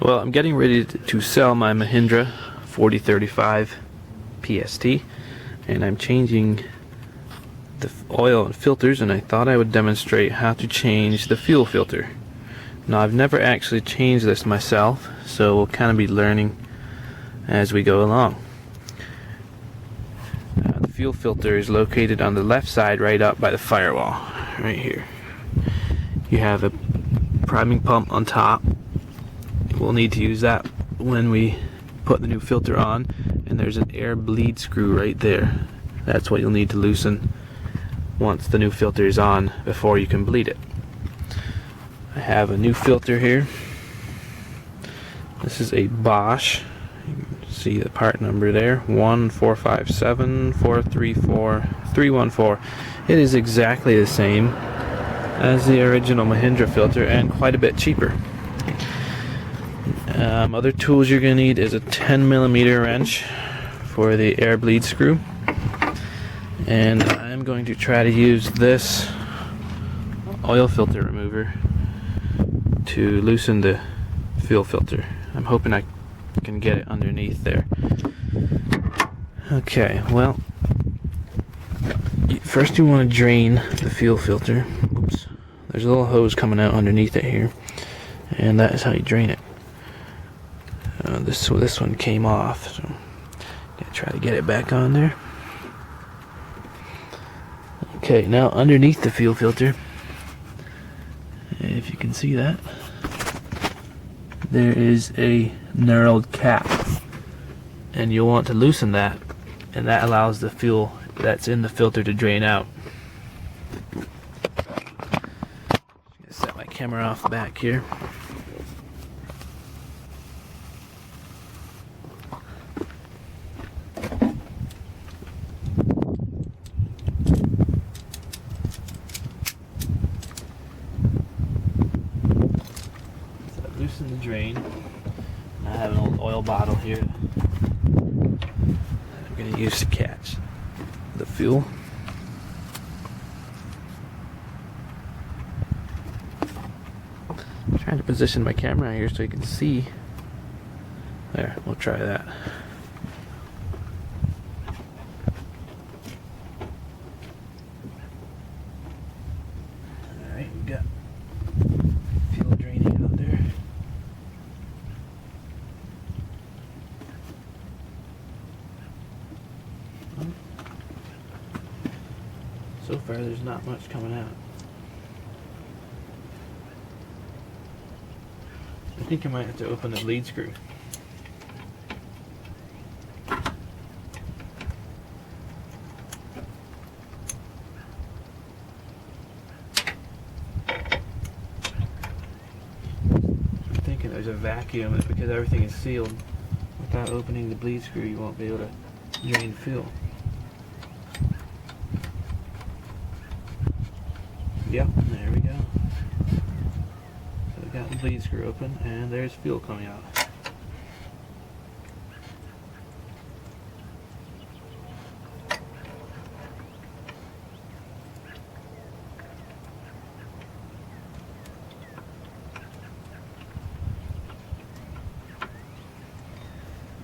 Well, I'm getting ready to sell my Mahindra 4035 PST, and I'm changing the oil and filters, and I thought I would demonstrate how to change the fuel filter. Now, I've never actually changed this myself, so we'll kind of be learning as we go along. The fuel filter is located on the left side, right up by the firewall, right here. You have a priming pump on top. We'll need to use that when we put the new filter on, and there's an air bleed screw right there. That's what you'll need to loosen once the new filter is on before you can bleed it. I have a new filter here. This is a Bosch. You can see the part number there, 1457434 It is exactly the same as the original Mahindra filter and quite a bit cheaper. Other tools you're going to need is a 10mm wrench for the air bleed screw, and I'm going to try to use this oil filter remover to loosen the fuel filter. I'm hoping I can get it underneath there. Okay, well, first you want to drain the fuel filter. Oops, there's a little hose coming out underneath it here, and that is how you drain it. This one came off, so I'm gonna try to get it back on there. Okay, now underneath the fuel filter, if you can see that, there is a knurled cap, and you'll want to loosen that, and that allows the fuel that's in the filter to drain out. I'm gonna set my camera off back here. Loosen the drain. I have an old oil bottle here I'm going to use to catch the fuel. I'm trying to position my camera here so you can see. There, we'll try that. Alright, we got fuel draining out there. So far there's not much coming out. I think I might have to open the bleed screw. I'm thinking there's a vacuum, and because everything is sealed, without opening the bleed screw you won't be able to drain fuel. Yep, there we go. So we got the bleed screw open, and there's fuel coming out.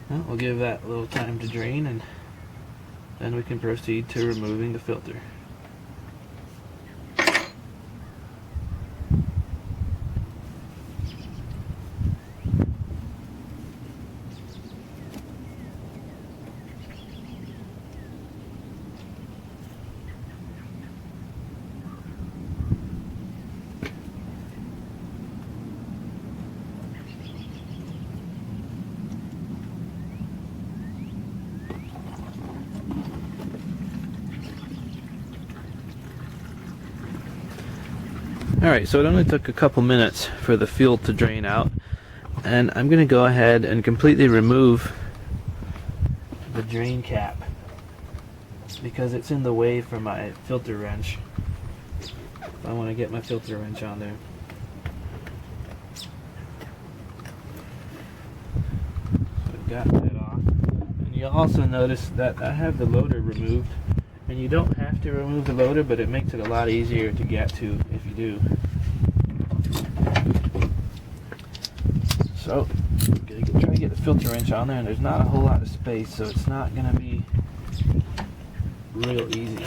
Well, we'll give that a little time to drain, and then we can proceed to removing the filter. Alright, so it only took a couple minutes for the fuel to drain out, and I'm going to go ahead and completely remove the drain cap because it's in the way for my filter wrench. I want to get my filter wrench on there. So I've got that off. And you'll also notice that I have the loader removed. And you don't have to remove the loader, but it makes it a lot easier to get to if you do. So So, try to get the filter wrench on there, and there's not a whole lot of space, so it's not going to be real easy.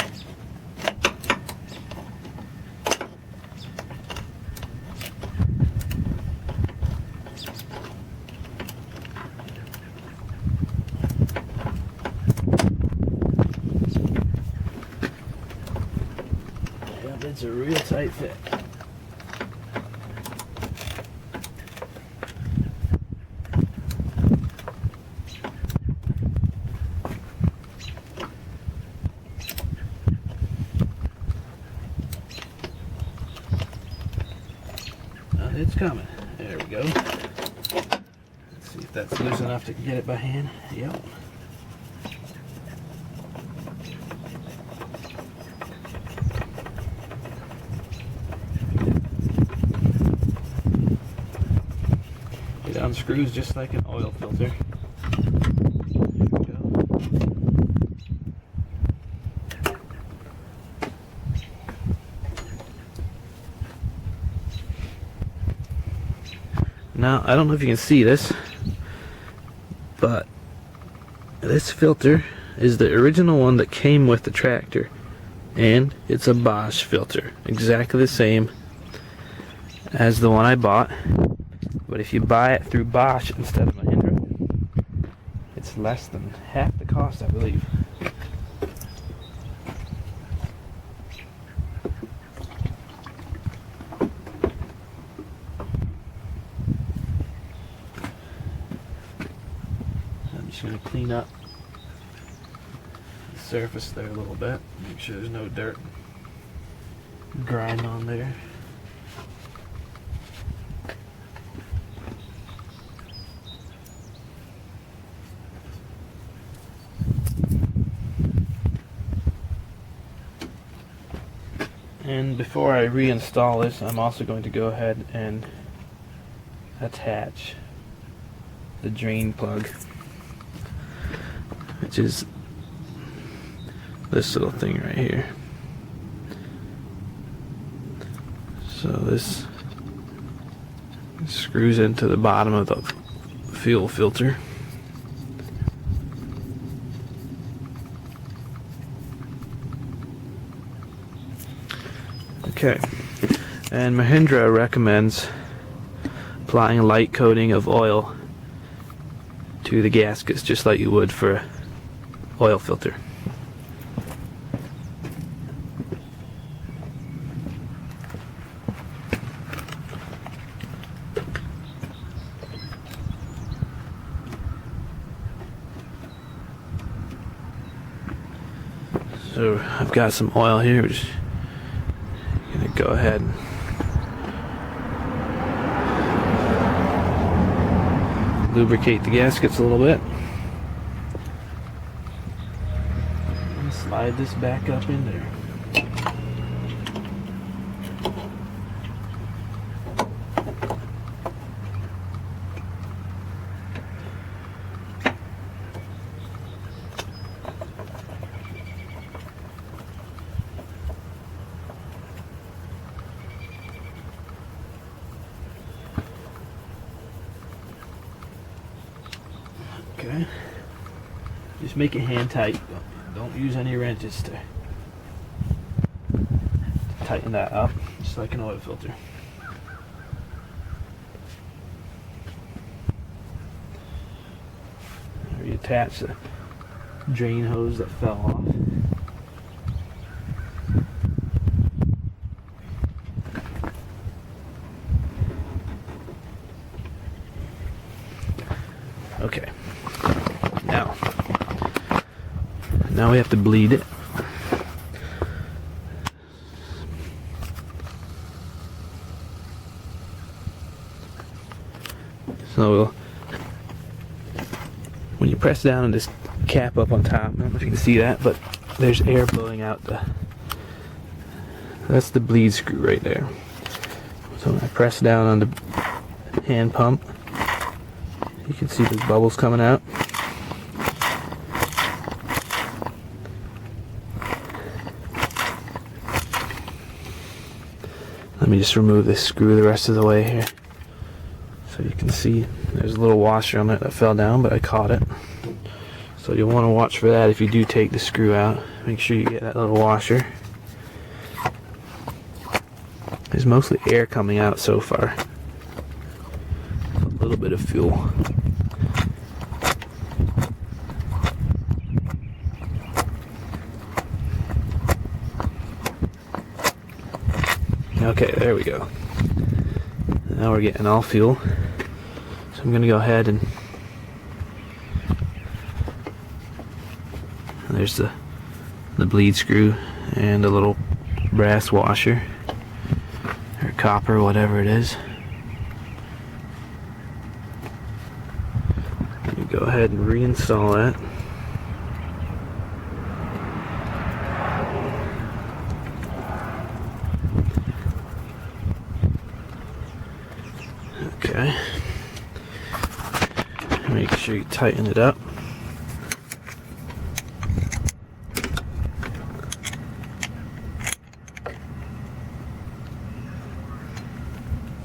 Yep, it's a real tight fit. It's coming. There we go. Let's see if that's loose enough to get it by hand. Yep. It unscrews just like an oil filter. There we go. Now, I don't know if you can see this, but this filter is the original one that came with the tractor, and it's a Bosch filter, exactly the same as the one I bought. But if you buy it through Bosch instead of Mahindra, it's less than half the cost, I believe. I'm just going to clean up the surface there a little bit, make sure there's no dirt, grime on there. And before I reinstall this, I'm also going to go ahead and attach the drain plug, which is this little thing right here. So this screws into the bottom of the fuel filter. Okay, and Mahindra recommends applying a light coating of oil to the gaskets just like you would for an oil filter. So I've got some oil here. We're just gonna go ahead and lubricate the gaskets a little bit. And slide this back up in there. Okay, just make it hand tight. Don't use any wrenches to tighten that up, just like an oil filter. Reattach the drain hose that fell off. Okay. Now we have to bleed it. So when you press down on this cap up on top, I don't know if you can see that, but there's air blowing out that's the bleed screw right there. So when I press down on the hand pump, you can see there's bubbles coming out. Let me just remove this screw the rest of the way here. So you can see there's a little washer on it that fell down, but I caught it. So you'll want to watch for that if you do take the screw out. Make sure you get that little washer. There's mostly air coming out so far. A little bit of fuel. Okay, there we go. Now we're getting all fuel. So I'm gonna go ahead and there's the bleed screw and a little brass washer or copper, whatever it is. Let me go ahead and reinstall that. Okay. Make sure you tighten it up.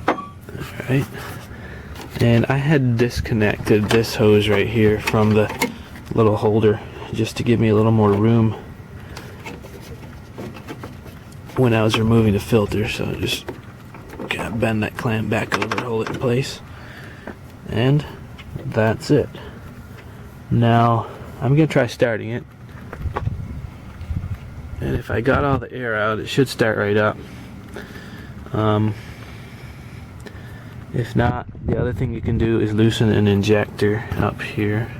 Alright. And I had disconnected this hose right here from the little holder just to give me a little more room when I was removing the filter. So just kind of bend that clamp back over and hold it in place. And that's it. Now I'm going to try starting it. And if I got all the air out, it should start right up. If not, the other thing you can do is loosen an injector up here.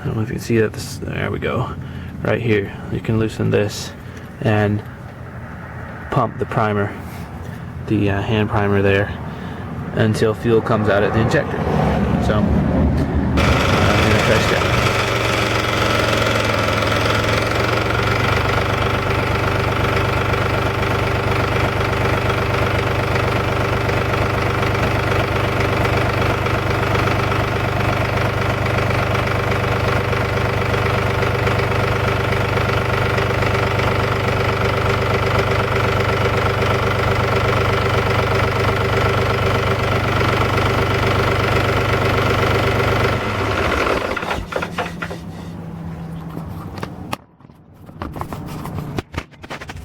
I don't know if you can see that. There we go. Right here. You can loosen this and pump the primer, the hand primer there, until fuel comes out at the injector. So, I'm going to try starting.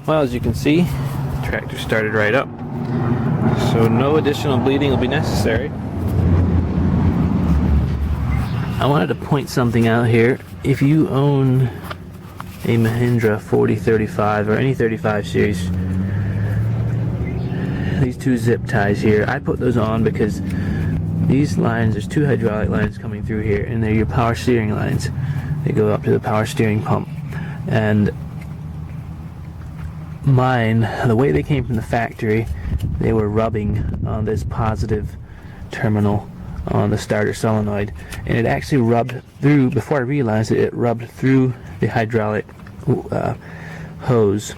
Well, as you can see, the tractor started right up, so no additional bleeding will be necessary. I wanted to point something out here. If you own a Mahindra 4035 or any 35 series, these two zip ties here, I put those on because these lines, there's two hydraulic lines coming through here, and they're your power steering lines. They go up to the power steering pump. And mine, the way they came from the factory, they were rubbing on this positive terminal on the starter solenoid, and it actually rubbed through, before I realized it, it rubbed through the hydraulic hose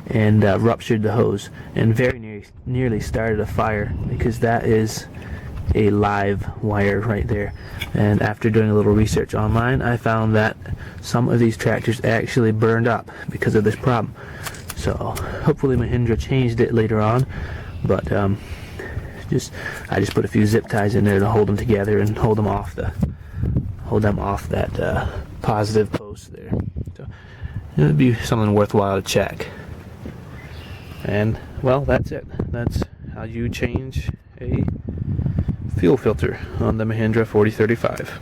and ruptured the hose, and very nearly started a fire, because that is a live wire right there. And after doing a little research online, I found that some of these tractors actually burned up because of this problem. So hopefully Mahindra changed it later on, but I just put a few zip ties in there to hold them together and hold them off that positive post there. So it would be something worthwhile to check. And well, that's it. That's how you change a fuel filter on the Mahindra 4035.